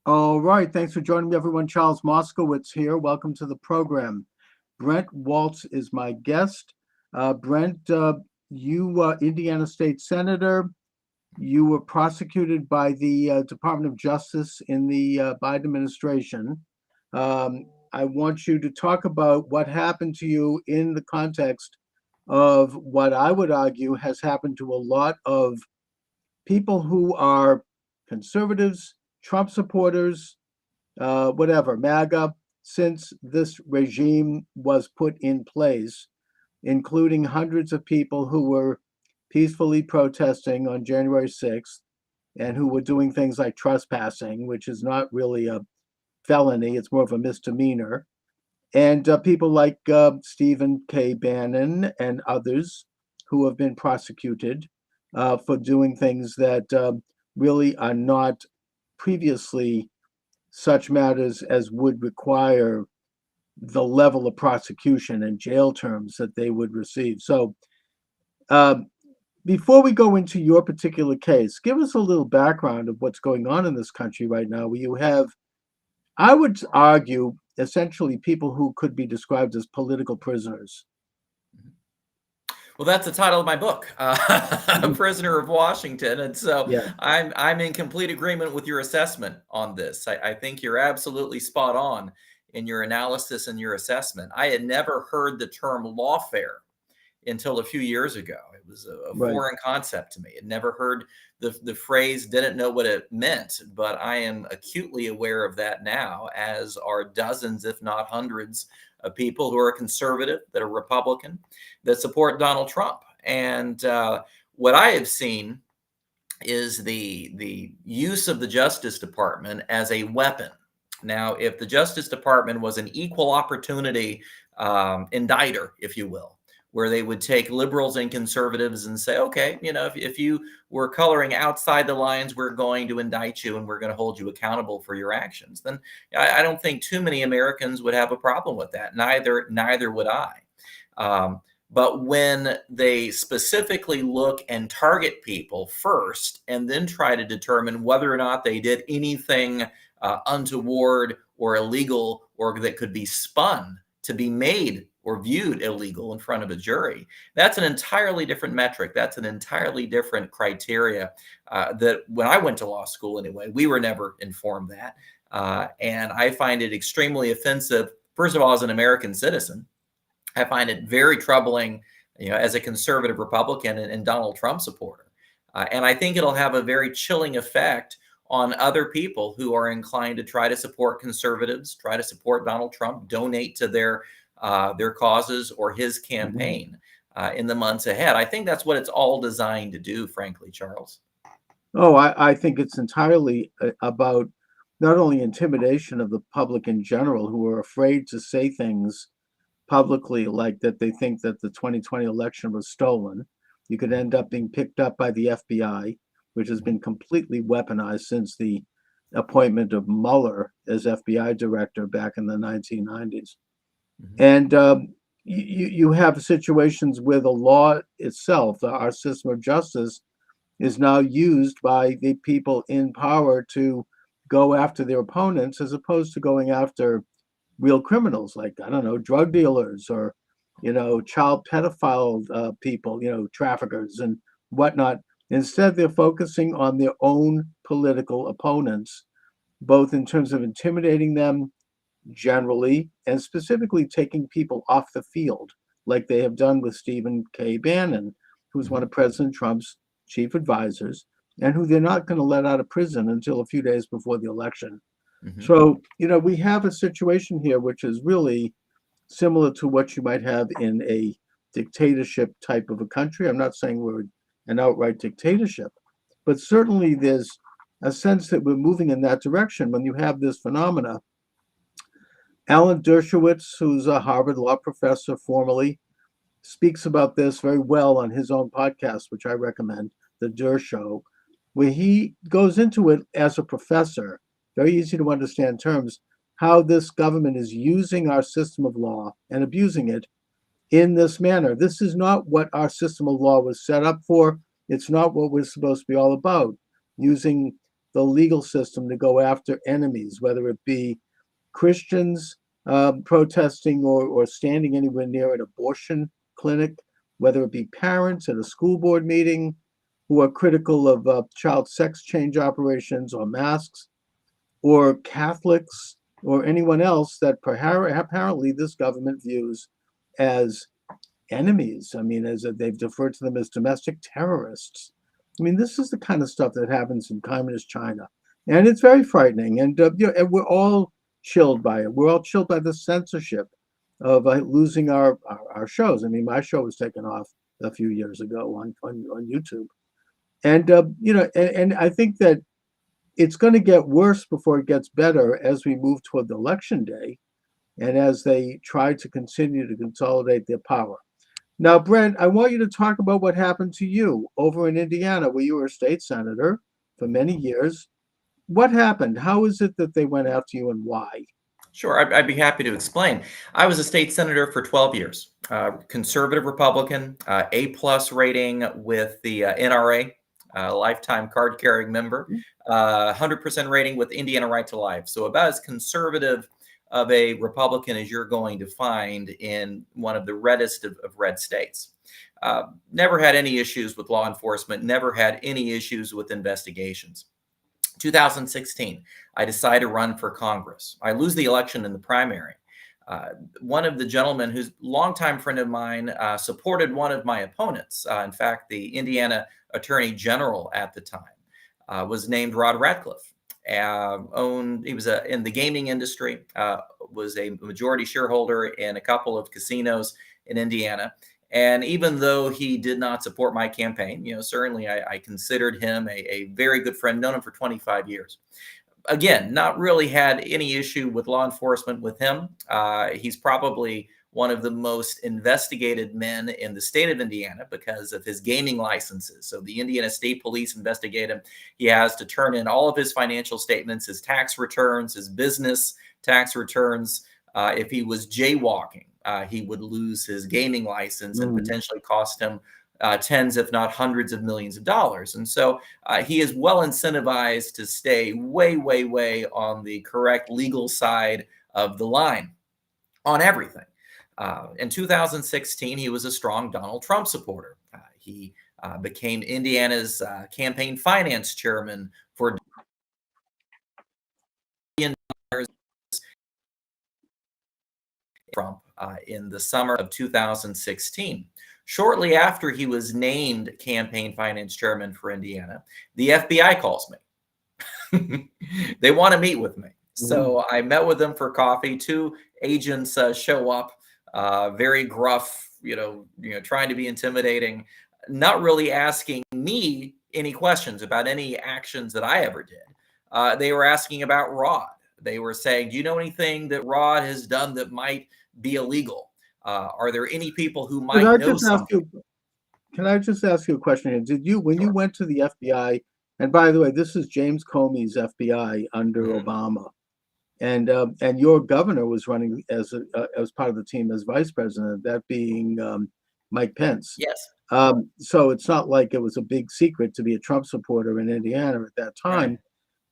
All right. Thanks for joining me, everyone. Charles Moskowitz here. Welcome to the program. Brent Waltz is my guest. Brent, you Indiana State Senator. You were prosecuted by the Department of Justice in the Biden administration. I want you to talk about what happened to you in the context of what I would argue has happened to a lot of people who are conservatives, Trump supporters, whatever, MAGA, since this regime was put in place, including hundreds of people who were peacefully protesting on January 6th and who were doing things like trespassing, which is not really a felony, it's more of a misdemeanor. And people like Stephen K. Bannon and others who have been prosecuted for doing things that really are not previously such matters as would require the level of prosecution and jail terms that they would receive. So, before we go into your particular case, give us a little background of what's going on in this country right now, where you have, I would argue, essentially people who could be described as political prisoners. Well, that's the title of my book, A Prisoner of Washington. And so Yeah. I'm in complete agreement with your assessment on this. I think you're absolutely spot on in your analysis and your assessment. I had never heard the term lawfare until a few years ago. It was a Right. foreign concept to me. I'd never heard the phrase, didn't know what it meant, but I am acutely aware of that now, as are dozens, if not hundreds, of people who are conservative, that are Republican, that support Donald Trump. And what I have seen is the use of the Justice Department as a weapon. Now, if the Justice Department was an equal opportunity indicter, if you will, where they would take liberals and conservatives and say, okay, if you were coloring outside the lines, we're going to indict you and we're going to hold you accountable for your actions, then I don't think too many Americans would have a problem with that. Neither would I. But when they specifically look and target people first and then try to determine whether or not they did anything untoward or illegal, or that could be spun to be made or viewed illegal in front of a jury, that's an entirely different metric. That's an entirely different criteria that when I went to law school anyway, we were never informed that. And I find it extremely offensive, first of all, as an American citizen. I find it very troubling, as a conservative Republican and Donald Trump supporter. And I think it'll have a very chilling effect on other people who are inclined to try to support conservatives, try to support Donald Trump, donate to their causes or his campaign in the months ahead. I think that's what it's all designed to do, frankly, Charles. Oh, I think it's entirely about not only intimidation of the public in general, who are afraid to say things publicly like that they think that the 2020 election was stolen. You could end up being picked up by the FBI, which has been completely weaponized since the appointment of Mueller as FBI director back in the 1990s. And you have situations where the law itself, our system of justice, is now used by the people in power to go after their opponents, as opposed to going after real criminals like, I don't know, drug dealers or, child pedophile people, traffickers and whatnot. Instead, they're focusing on their own political opponents, both in terms of intimidating them generally and specifically taking people off the field, like they have done with Stephen K. Bannon, who's one of President Trump's chief advisors, and who they're not going to let out of prison until a few days before the election. So, we have a situation here which is really similar to what you might have in a dictatorship type of a country. I'm not saying we're an outright dictatorship, but certainly there's a sense that we're moving in that direction when you have this phenomena. Alan Dershowitz, who's a Harvard law professor formerly, speaks about this very well on his own podcast, which I recommend, The Dersh Show, where he goes into it as a professor, very easy to understand terms, how this government is using our system of law and abusing it in this manner. This is not what our system of law was set up for. It's not what we're supposed to be all about, using the legal system to go after enemies, whether it be Christians protesting or standing anywhere near an abortion clinic, whether it be parents at a school board meeting who are critical of child sex change operations or masks, or Catholics or anyone else that apparently this government views as enemies. I mean, as they've deferred to them as domestic terrorists. I mean, this is the kind of stuff that happens in communist China, and it's very frightening. And and we're all chilled by it. We're all chilled by the censorship of losing our shows. I mean, my show was taken off a few years ago on YouTube, and and I think that it's going to get worse before it gets better as we move toward the election day, and as they try to continue to consolidate their power. Now, Brent, I want you to talk about what happened to you over in Indiana, where you were a state senator for many years. What happened? How is it that they went after you, and why? Sure, I'd be happy to explain. I was a state senator for 12 years, conservative Republican, A+ rating with the NRA, lifetime card carrying member, 100% rating with Indiana Right to Life. So about as conservative of a Republican as you're going to find in one of the reddest of red states. Never had any issues with law enforcement, never had any issues with investigations. 2016, I decide to run for Congress. I lose the election in the primary. One of the gentlemen who's a longtime friend of mine supported one of my opponents. In fact, the Indiana Attorney General at the time was named Rod Radcliffe. He was in the gaming industry, was a majority shareholder in a couple of casinos in Indiana. And even though he did not support my campaign, certainly I considered him a very good friend, known him for 25 years. Again, not really had any issue with law enforcement with him. He's probably one of the most investigated men in the state of Indiana because of his gaming licenses. So the Indiana State Police investigate him. He has to turn in all of his financial statements, his tax returns, his business tax returns. If he was jaywalking, he would lose his gaming license and potentially cost him tens, if not hundreds of millions of dollars. And so he is well incentivized to stay way, way, way on the correct legal side of the line on everything. In 2016, he was a strong Donald Trump supporter. He became Indiana's campaign finance chairman for Trump in the summer of 2016. Shortly after he was named campaign finance chairman for Indiana, the FBI calls me. They want to meet with me. So I met with them for coffee. Two agents show up, very gruff, trying to be intimidating, not really asking me any questions about any actions that I ever did. They were asking about Rod. They were saying, do you know anything that Rod has done that might be illegal? Are there any people who might know something? Can I just ask you a question here? Did you, when you went to the FBI, and by the way, this is James Comey's FBI under Obama, and your governor was running as part of the team as vice president, that being Mike Pence. Yes. So it's not like it was a big secret to be a Trump supporter in Indiana at that time. Right.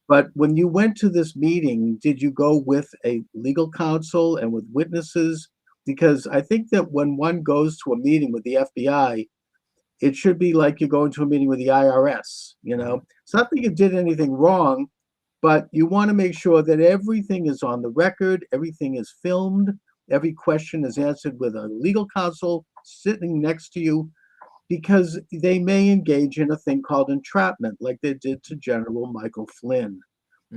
But when you went to this meeting, did you go with a legal counsel and with witnesses? Because I think that when one goes to a meeting with the FBI, it should be like you're going to a meeting with the IRS. It's not that you did anything wrong, but you want to make sure that everything is on the record, everything is filmed, every question is answered with a legal counsel sitting next to you, because they may engage in a thing called entrapment, like they did to General Michael Flynn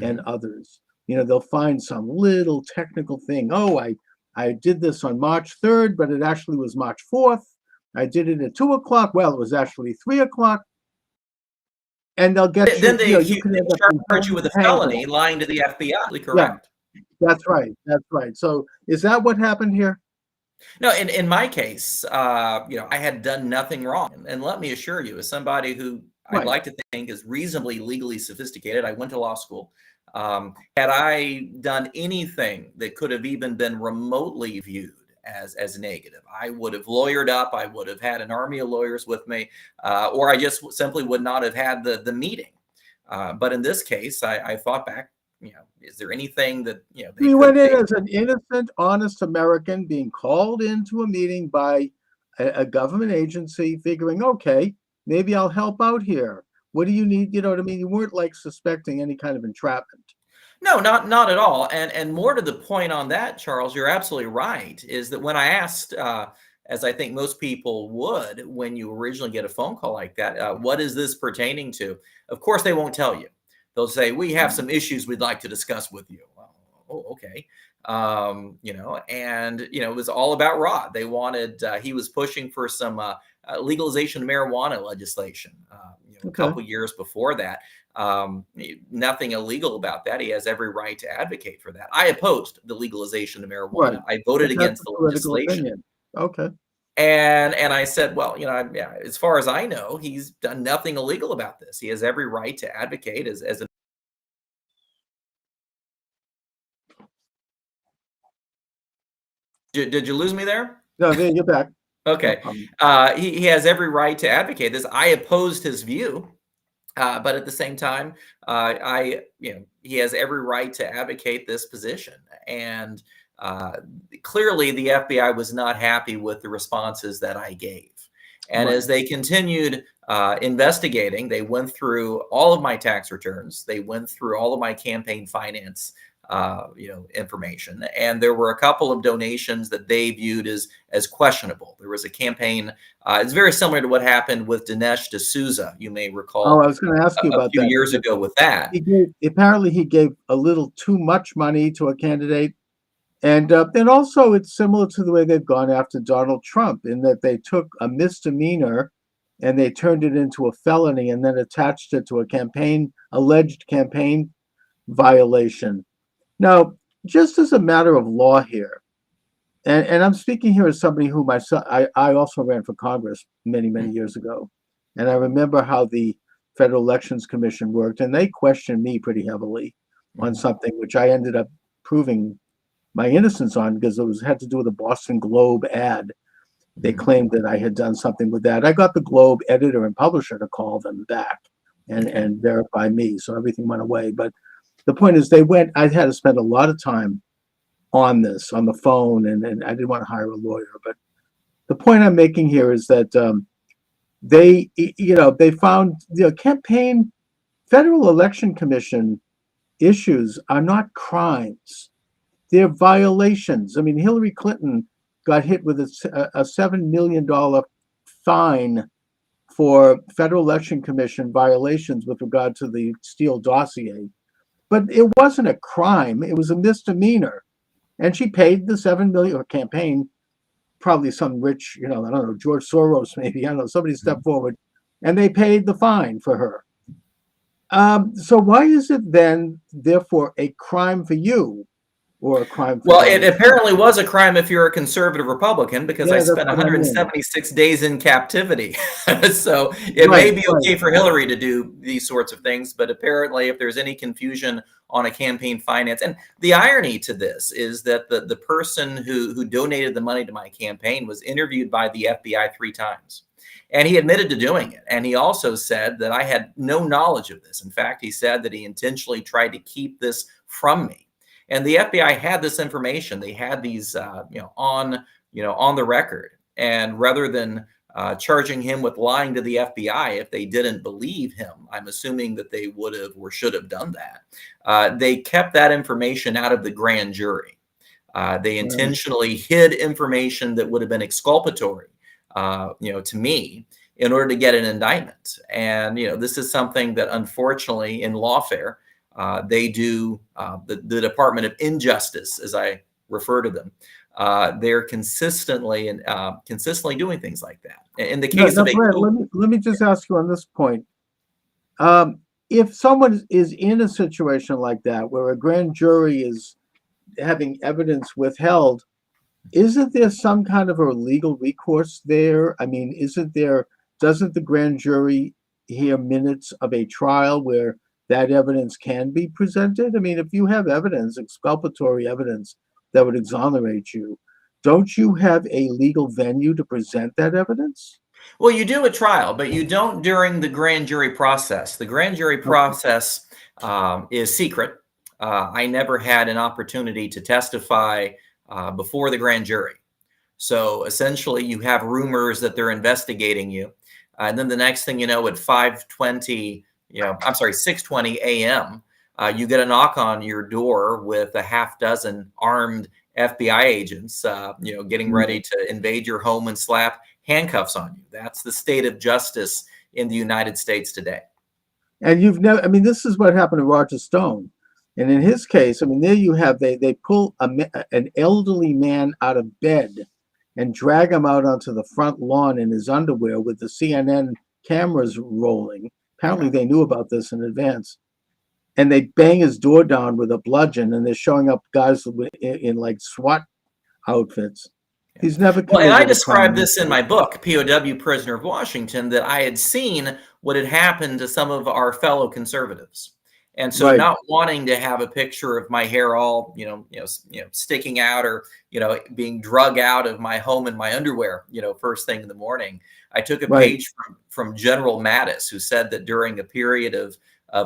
and others. They'll find some little technical thing. Oh, I did this on March 3rd, but it actually was March 4th. I did it at 2 o'clock. Well, it was actually 3 o'clock. And they'll get Then they you can charge you with a felony, lying to the FBI. Correct. Yeah, that's right. That's right. So is that what happened here? No, in my case, I had done nothing wrong. And let me assure you, as somebody who I'd like to think is reasonably legally sophisticated, I went to law school. Had I done anything that could have even been remotely viewed as negative, I would have lawyered up. I would have had an army of lawyers with me, or I just simply would not have had the meeting. But in this case, I thought back, is there anything that, they He went could in they as an innocent, honest American being called into a meeting by a government agency, figuring, okay, maybe I'll help out here. What do you need? You know what I mean? You weren't like suspecting any kind of entrapment. No, not at all. And more to the point on that, Charles, you're absolutely right. Is that when I asked, as I think most people would, when you originally get a phone call like that, what is this pertaining to? Of course, they won't tell you. They'll say, "We have some issues we'd like to discuss with you." Well, oh, okay. And it was all about Rod. They wanted. He was pushing for some legalization of marijuana legislation. A Okay. couple years before that. Nothing illegal about that. He has every right to advocate for that. I opposed the legalization of Right. marijuana. I voted But that's against a the political legislation. opinion. Okay. And I said, well, yeah, as far as I know, he's done nothing illegal about this. He has every right to advocate as a. Did you lose me there? No, there you're back. No Okay. problem. He has every right to advocate this. I opposed his view. But at the same time, he has every right to advocate this position. And clearly, the FBI was not happy with the responses that I gave. And Right. as they continued investigating, they went through all of my tax returns. They went through all of my campaign finance, information. And there were a couple of donations that they viewed as questionable. There was a campaign. It's very similar to what happened with Dinesh D'Souza. You may Oh, recall I was going to ask you a about few that. years ago with that. Apparently he gave a little too much money to a candidate. And then also it's similar to the way they've gone after Donald Trump in that they took a misdemeanor and they turned it into a felony and then attached it to a alleged campaign violation. Now, just as a matter of law here, and I'm speaking here as somebody who I also ran for Congress many, many years ago. And I remember how the Federal Elections Commission worked, and they questioned me pretty heavily on something which I ended up proving my innocence on because had to do with a Boston Globe ad. They claimed that I had done something with that. I got the Globe editor and publisher to call them back and verify me, so everything went away. But the point is, I had to spend a lot of time on this on the phone, and I didn't want to hire a lawyer. But the point I'm making here is that they found campaign Federal Election Commission issues are not crimes. They're violations. I mean, Hillary Clinton got hit with a $7 million fine for Federal Election Commission violations with regard to the Steele dossier. But it wasn't a crime. It was a misdemeanor. And she paid the $7 million or campaign, probably some rich, I don't know, George Soros, maybe, I don't know, somebody stepped forward and they paid the fine for her. So why is it then, therefore, a crime for you or a crime for Well, it Donald Trump? apparently was a crime if you're a conservative Republican because I Yeah, that's spent what I mean. 176 days in captivity. So it may be okay for Hillary to do these sorts of things, but apparently if there's any confusion on a campaign finance, and the irony to this is that the person who donated the money to my campaign was interviewed by the FBI 3 times. And he admitted to doing it. And he also said that I had no knowledge of this. In fact, he said that he intentionally tried to keep this from me. And the FBI had this information. They had these, on the record. And rather than charging him with lying to the FBI if they didn't believe him, I'm assuming that they would have or should have done that. They kept that information out of the grand jury. They intentionally hid information that would have been exculpatory, to me, in order to get an indictment. And this is something that, unfortunately, in lawfare, they do. The Department of Injustice, as I refer to them, they're consistently doing things like that. In the case of Brent, let me just ask you on this point. If someone is in a situation like that, where a grand jury is having evidence withheld, isn't there some kind of a legal recourse there? I mean, doesn't the grand jury hear minutes of a trial where that evidence can be presented? I mean, if you have evidence, exculpatory evidence that would exonerate you, don't you have a legal venue to present that evidence? Well, you do a trial, but you don't during the grand jury process. The grand jury Okay. process is secret. I never had an opportunity to testify before the grand jury. So essentially, you have rumors that they're investigating you, and then the next thing you know, at 5:20, I'm sorry, 6:20 a.m., you get a knock on your door with a half dozen armed FBI agents, getting ready to invade your home and slap handcuffs on you. That's the state of justice in the United States today. And you've never, I mean, this is what happened to Roger Stone. And in his case, I mean, there you have, they pull an elderly man out of bed and drag him out onto the front lawn in his underwear with the CNN cameras rolling. Apparently, they knew about this in advance. And they bang his door down with a bludgeon, and they're showing up guys in like SWAT outfits. He's never Well, and I committed a crime. described this in my book, POW, Prisoner of Washington, that I had seen what had happened to some of our fellow conservatives. And so Right. not wanting to have a picture of my hair all, sticking out or, being drug out of my home in my underwear, first thing in the morning, I took a Right. page from General Mattis, who said that during a period of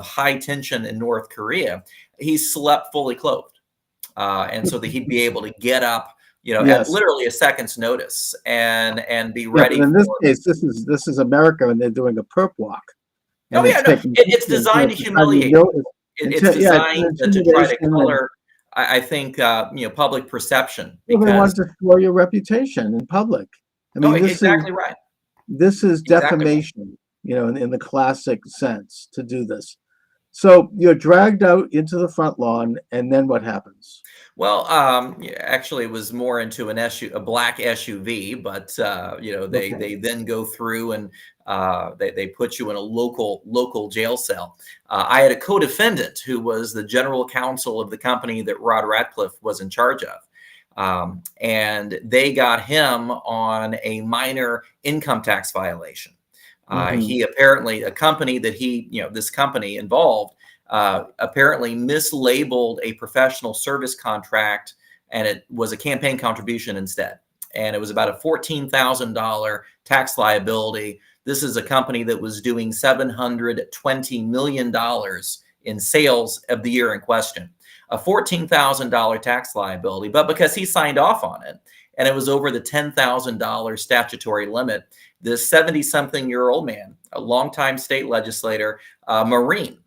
high tension in North Korea, he slept fully clothed. And so that he'd be able to get up, at Yes. literally a second's notice and be Yeah, but ready in this for. case, this is America, and they're doing a perp walk, Oh and yeah, it's no, taking it's pictures, and designed to it's trying to humiliate. It's yeah, it's an designed to try to intimidation, and color, I think, public perception well, they because. want to destroy your reputation in public. I Oh, mean, exactly right, this is exactly right. defamation, in the classic sense to do this. So you're dragged out into the front lawn, and then what happens? Well, yeah, actually, it was more into a black SUV, but Okay. they then go through and they put you in a local jail cell. I had a co-defendant who was the general counsel of the company that Rod Radcliffe was in charge of. And they got him on a minor income tax violation. Hmm. He apparently, a company that this company involved, apparently mislabeled a professional service contract, and it was a campaign contribution instead. And it was about a $14,000 tax liability. This is a company that was doing $720 million in sales of the year in question. A $14,000 tax liability, but because he signed off on it and it was over the $10,000 statutory limit, this 70-something-year-old man, a longtime state legislator, Marine,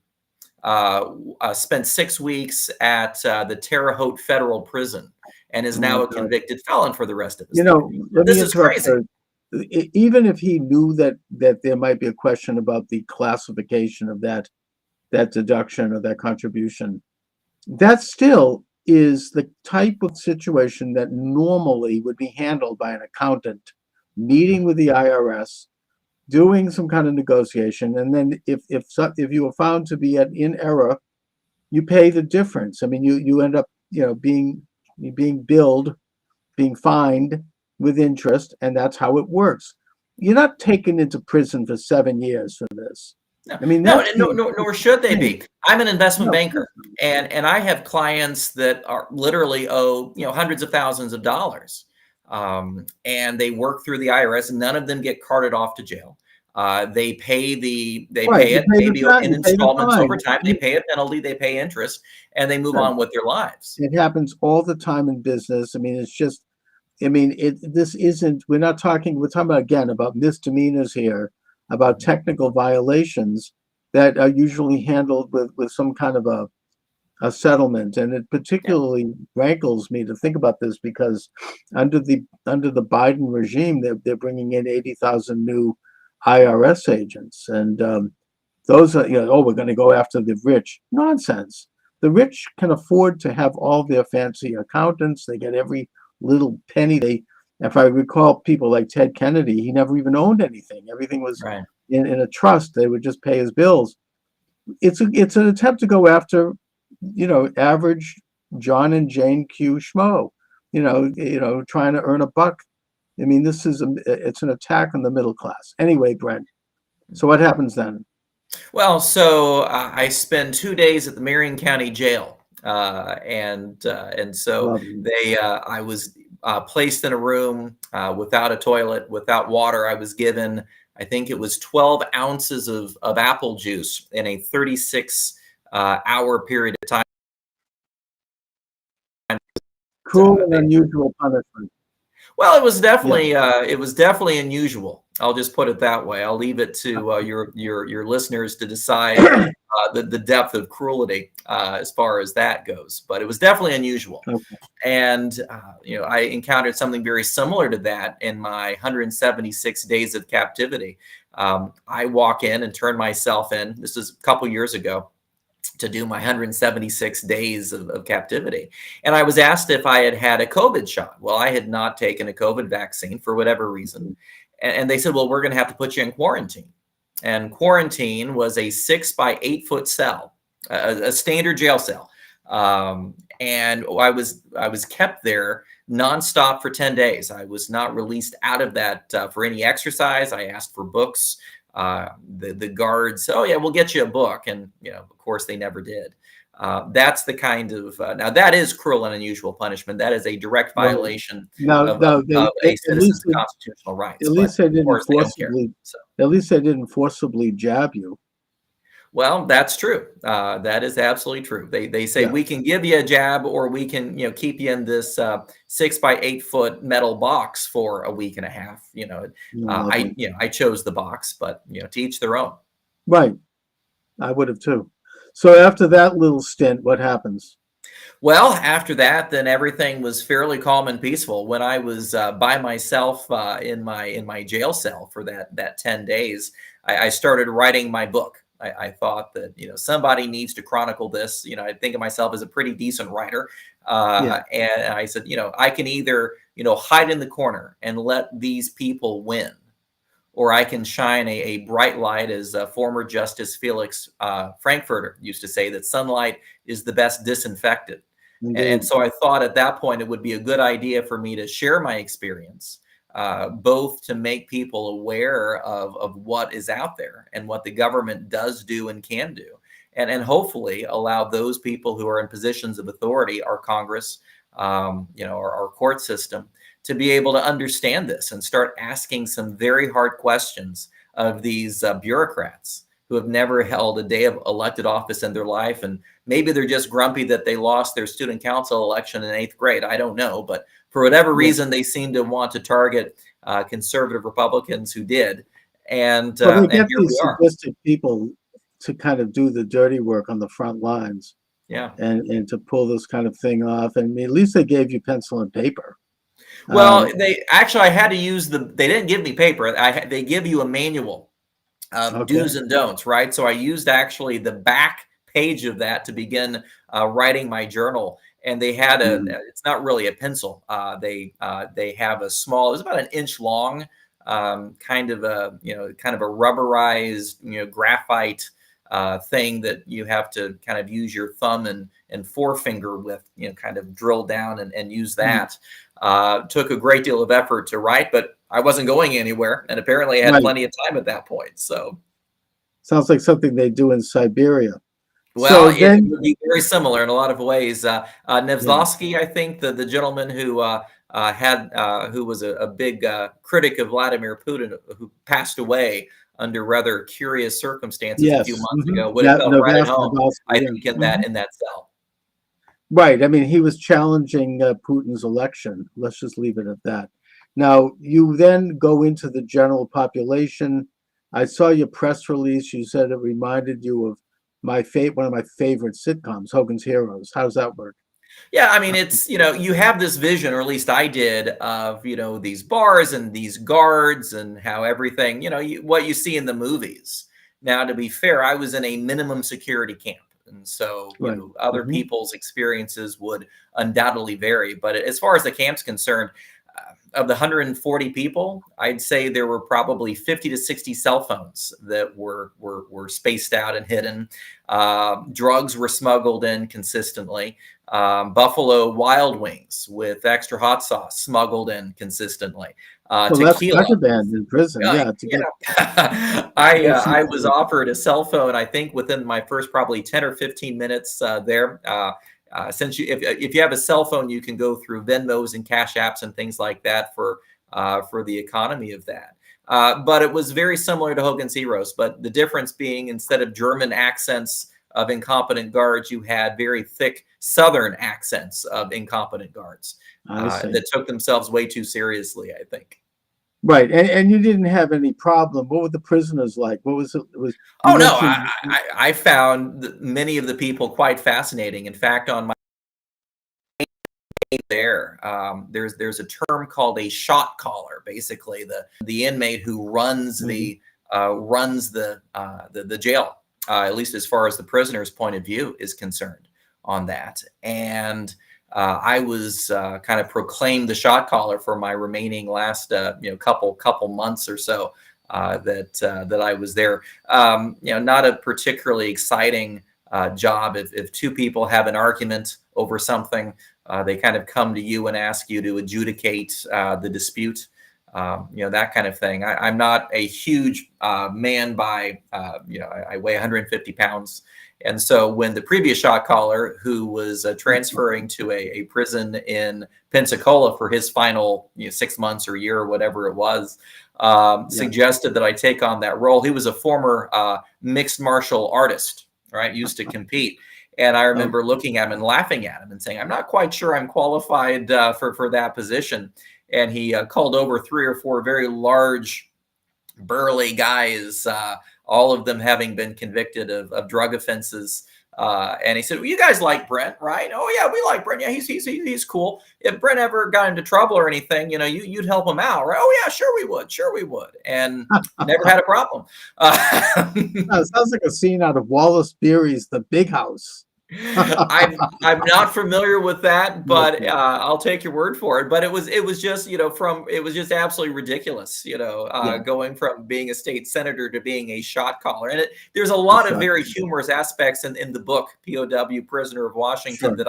spent 6 weeks at the Terre Haute Federal Prison and is Oh my now a God. convicted felon for the rest of his life. Let me This is interrupt crazy. her. Even if he knew that there might be a question about the classification of that deduction or that contribution, that still is the type of situation that normally would be handled by an accountant meeting with the IRS, doing some kind of negotiation, and then if you are found to be in error, you pay the difference. I mean, you end up being billed, being fined with interest, and that's how it works. You're not taken into prison for 7 years for this. No, I mean, no, that's the nor should they thing. be. I'm an investment No, of banker, course not. and I have clients that are literally owe hundreds of thousands of dollars, and they work through the IRS, and none of them get carted off to jail. They Right, pay you it pay the maybe fine, in you pay the installments over fine. time. They pay a penalty, they pay interest, and they move Right. on with their lives. It happens all the time in business. I mean, it's just, I mean, this isn't, we're talking about, again, about misdemeanors here, about technical violations that are usually handled with some kind of a settlement. And it Yeah. particularly rankles me to think about this because under the Biden regime, they're bringing in 80,000 new IRS agents. And those are, oh, we're going to go after the rich. Nonsense. The rich can afford to have all their fancy accountants. They get every little penny. If I recall, people like Ted Kennedy, he never even owned anything. Everything was Right. in a trust. They would just pay his bills. It's an attempt to go after, average John and Jane Q schmo, trying to earn a buck. I mean, it's an attack on the middle class. Anyway, Brent. So what happens then? Well, so I spend 2 days at the Marion County Jail, and so Lovely. I was placed in a room without a toilet, without water. I was given, I think it was 12 ounces of apple juice in a 36-hour period of time. Cruel and unusual punishment. Well, Yeah. it was definitely unusual. I'll just put it that way. I'll leave it to your listeners to decide the depth of cruelty as far as that goes. But it was definitely unusual. Okay. And I encountered something very similar to that in my 176 days of captivity. I walk in and turn myself in. This is a couple years ago, to do my 176 days of captivity. And I was asked if I had had a COVID shot. Well, I had not taken a COVID vaccine for whatever reason. And they said, well, we're going to have to put you in quarantine. And quarantine was a 6 by 8 foot cell, a standard jail cell. And I was kept there nonstop for 10 days. I was not released out of that for any exercise. I asked for books. The guards, oh yeah, we'll get you a book, and of course they never did. That's the kind of now that is cruel and unusual punishment. That is a direct violation of a citizen's constitutional rights. At least they didn't forcibly. At least they didn't forcibly jab you. Well, that's true. That is absolutely true. They say we can give you a jab, or we can keep you in this 6 by 8 foot metal box for a week and a half. I chose the box, but to each their own. Right, I would have too. So after that little stint, what happens? Well, after that, then everything was fairly calm and peaceful. When I was by myself in my jail cell for that 10 days, I started writing my book. I thought that somebody needs to chronicle this. I think of myself as a pretty decent writer, and I said, I can either hide in the corner and let these people win, or I can shine a bright light, as former Justice Felix Frankfurter used to say, that sunlight is the best disinfectant. And so I thought at that point it would be a good idea for me to share my experience. Both to make people aware of what is out there and what the government does do and can do, and hopefully allow those people who are in positions of authority, our Congress, our court system, to be able to understand this and start asking some very hard questions of these bureaucrats who have never held a day of elected office in their life. And maybe they're just grumpy that they lost their student council election in 8th grade. I don't know. But for whatever reason, they seem to want to target conservative Republicans who did. And, they get here these we are. sadistic people to kind of do the dirty work on the front lines. Yeah. And to pull this kind of thing off. And at least they gave you pencil and paper. Well, I had to use they didn't give me paper. They give you a manual of do's and don'ts, right? So I used actually the back page of that to begin writing my journal. And they had it's not really a pencil. They have a small, it's about an inch long, kind of a rubberized, graphite thing that you have to kind of use your thumb and forefinger with, kind of drill down and use that. Took a great deal of effort to write, but I wasn't going anywhere, and apparently I had plenty of time at that point. So, sounds like something they do in Siberia. Well, it would be very similar in a lot of ways. Nevzlovsky, I think, the gentleman who was a big critic of Vladimir Putin, who passed away under rather curious circumstances a few months ago, would have felt right at home, I think, in that cell. Right. I mean, he was challenging Putin's election. Let's just leave it at that. Now, you then go into the general population. I saw your press release. You said it reminded you of one of my favorite sitcoms, Hogan's Heroes. How does that work? Yeah, I mean, it's, you have this vision, or at least I did, of, these bars and these guards and how everything, what you see in the movies. Now, to be fair, I was in a minimum security camp. And so other people's experiences would undoubtedly vary. But as far as the camp's concerned, of the 140 people, I'd say there were probably 50 to 60 cell phones that were spaced out and hidden. Drugs were smuggled in consistently. Buffalo Wild Wings with extra hot sauce smuggled in consistently. Tequila. That's contraband in prison. I was offered a cell phone, I think, within my first probably 10 or 15 minutes there. Since if you have a cell phone, you can go through Venmos and Cash Apps and things like that for the economy of that. But it was very similar to Hogan's Heroes, but the difference being instead of German accents of incompetent guards, you had very thick Southern accents of incompetent guards that took themselves way too seriously, I think. Right, and you didn't have any problem. What were the prisoners like? What was it? You Oh no, mentioned I found many of the people quite fascinating. In fact, on my there's a term called a shot caller. Basically, the inmate who runs the jail, at least as far as the prisoner's point of view is concerned on that. And I was kind of proclaimed the shot caller for my remaining last couple months or so that I was there. Not a particularly exciting job. If two people have an argument over something, they kind of come to you and ask you to adjudicate the dispute, that kind of thing. I'm not a huge man by, I weigh 150 pounds. And so when the previous shot caller, who was transferring to a prison in Pensacola for his final 6 months or year or whatever it was, suggested that I take on that role. He was a former mixed martial artist, right? Used to compete. And I remember looking at him and laughing at him and saying, I'm not quite sure I'm qualified for that position. And he called over 3 or 4 very large, burly guys, all of them having been convicted of drug offenses. And he said, well, you guys like Brent, right? Oh, yeah, we like Brent. Yeah, he's cool. If Brent ever got into trouble or anything, you'd help him out, right? Oh, yeah, sure we would. Sure we would. And never had a problem. it sounds like a scene out of Wallace Beery's The Big House. I'm not familiar with that, but I'll take your word for it. But it was just it was just absolutely ridiculous, going from being a state senator to being a shot caller. And there's a lot of very humorous aspects in the book POW, Prisoner of Washington, that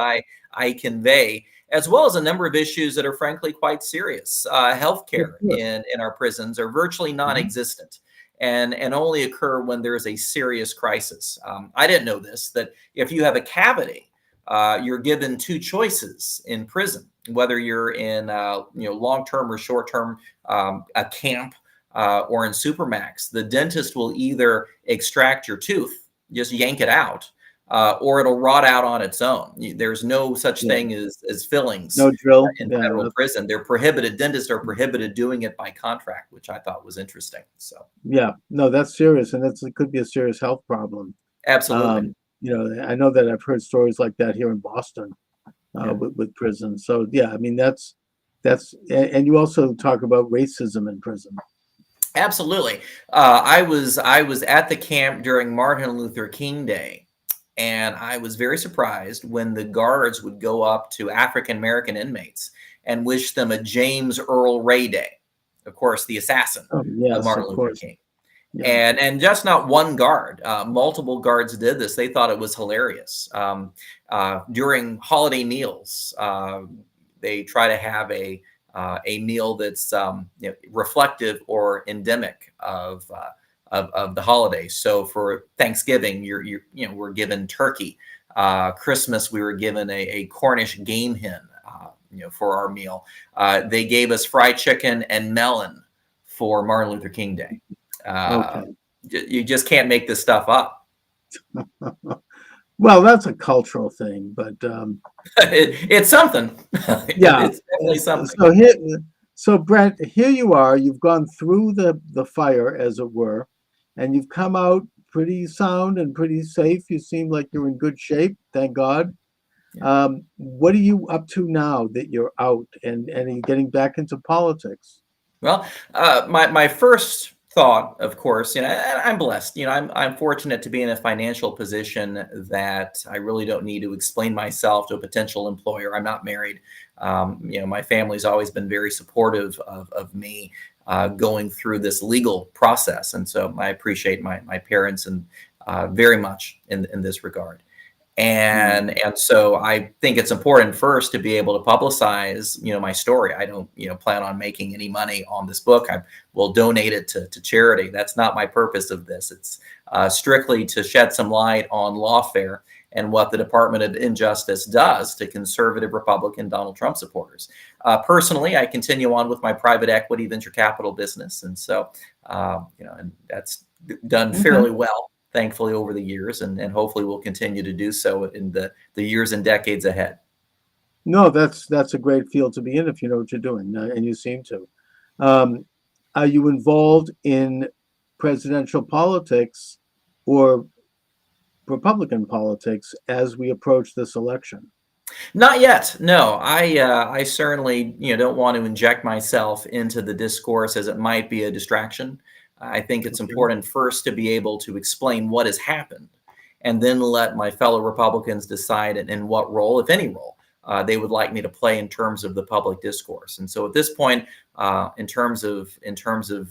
I convey, as well as a number of issues that are frankly quite serious. Healthcare in our prisons are virtually non-existent. And only occur when there is a serious crisis. I didn't know this, that if you have a cavity, you're given 2 choices in prison, whether you're in long-term or short-term, a camp or in Supermax. The dentist will either extract your tooth, just yank it out, or it'll rot out on its own. There's no such thing as fillings. No drill in federal prison. They're prohibited. Dentists are prohibited doing it by contract, which I thought was interesting. So no, that's serious, and it could be a serious health problem. Absolutely. I know that I've heard stories like that here in Boston with prisons. So I mean that's and you also talk about racism in prison. Absolutely. I was at the camp during Martin Luther King Day. And I was very surprised when the guards would go up to African-American inmates and wish them a James Earl Ray Day. Of course, the assassin of Martin Luther King. Yeah. And just not one guard, multiple guards did this. They thought it was hilarious. During holiday meals, they try to have a meal that's reflective or endemic of the holidays. So for Thanksgiving, we're given turkey. Christmas, we were given a Cornish game hen, for our meal. They gave us fried chicken and melon for Martin Luther King Day. You just can't make this stuff up. Well, that's a cultural thing, but it's something. It's definitely something. So Brent, here you are. You've gone through the fire, as it were, and you've come out pretty sound and pretty safe. You seem like you're in good shape, thank God. What are you up to now that you're out, and are you getting back into politics? Well, my first thought, of course, I'm blessed. I'm fortunate to be in a financial position that I really don't need to explain myself to a potential employer. I'm not married. My family's always been very supportive of me going through this legal process, and so I appreciate my parents and very much in this regard. And so I think it's important first to be able to publicize, my story. I don't, plan on making any money on this book. I will donate it to charity. That's not my purpose of this. It's strictly to shed some light on lawfare and what the Department of Injustice does to conservative Republican Donald Trump supporters. Personally, I continue on with my private equity venture capital business, and so and that's done fairly well, thankfully, over the years, and hopefully will continue to do so in the years and decades ahead. No, that's a great field to be in if you know what you're doing, and you seem to. Are you involved in presidential politics or Republican politics as we approach this election? Not yet. No, I certainly don't want to inject myself into the discourse as it might be a distraction. I think it's important first to be able to explain what has happened, and then let my fellow Republicans decide in what role, if any role, they would like me to play in terms of the public discourse. And so at this point, in terms of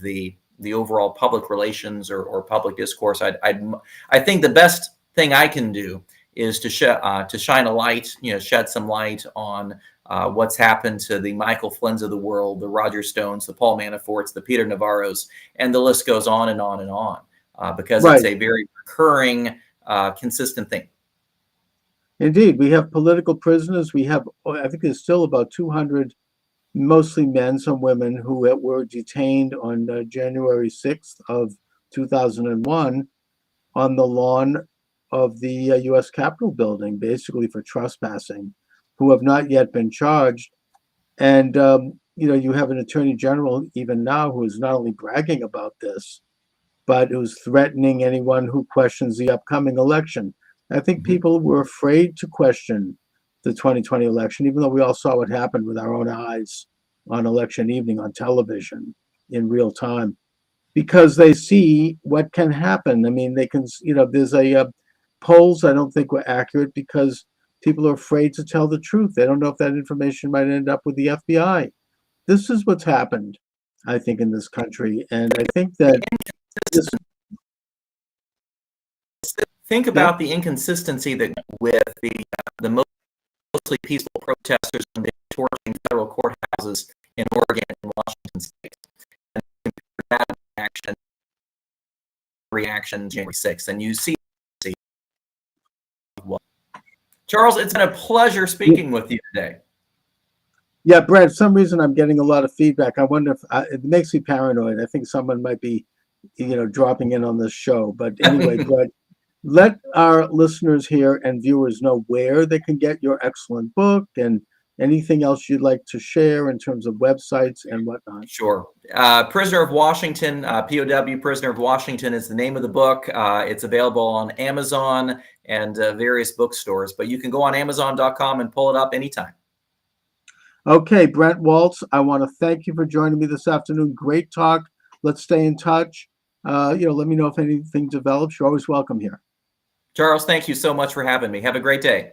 the overall public relations or public discourse, I think the best thing I can do is to shine a light, shed some light on what's happened to the Michael Flynn's of the world, the Roger Stones, the Paul Manaforts, the Peter Navarros, and the list goes on and on and on, because it's a very recurring, consistent thing. Indeed, we have political prisoners. We have, I think there's still about 200, mostly men, some women, who were detained on January 6th of 2001 on the lawn of the U.S. Capitol building, basically for trespassing, who have not yet been charged. And, you have an attorney general even now who is not only bragging about this, but who's threatening anyone who questions the upcoming election. I think people were afraid to question the 2020 election, even though we all saw what happened with our own eyes on election evening on television in real time, because they see what can happen. I mean, they can, there's polls I don't think were accurate because people are afraid to tell the truth. They don't know if that information might end up with the FBI. This is what's happened, I think, in this country. And I think that think about the inconsistency that with the mostly peaceful protesters when they were torching federal courthouses in Oregon and Washington State, and that reaction January 6th, and you see. Charles, it's been a pleasure speaking with you today. Yeah, Brent, for some reason I'm getting a lot of feedback. I wonder if it makes me paranoid. I think someone might be, dropping in on this show. But anyway, Brent, let our listeners here and viewers know where they can get your excellent book and anything else you'd like to share in terms of websites and whatnot. Sure. Prisoner of Washington, POW, Prisoner of Washington is the name of the book. It's available on Amazon and various bookstores, but you can go on Amazon.com and pull it up anytime. Okay, Brent Waltz, I want to thank you for joining me this afternoon. Great talk. Let's stay in touch. Let me know if anything develops. You're always welcome here. Charles, thank you so much for having me. Have a great day.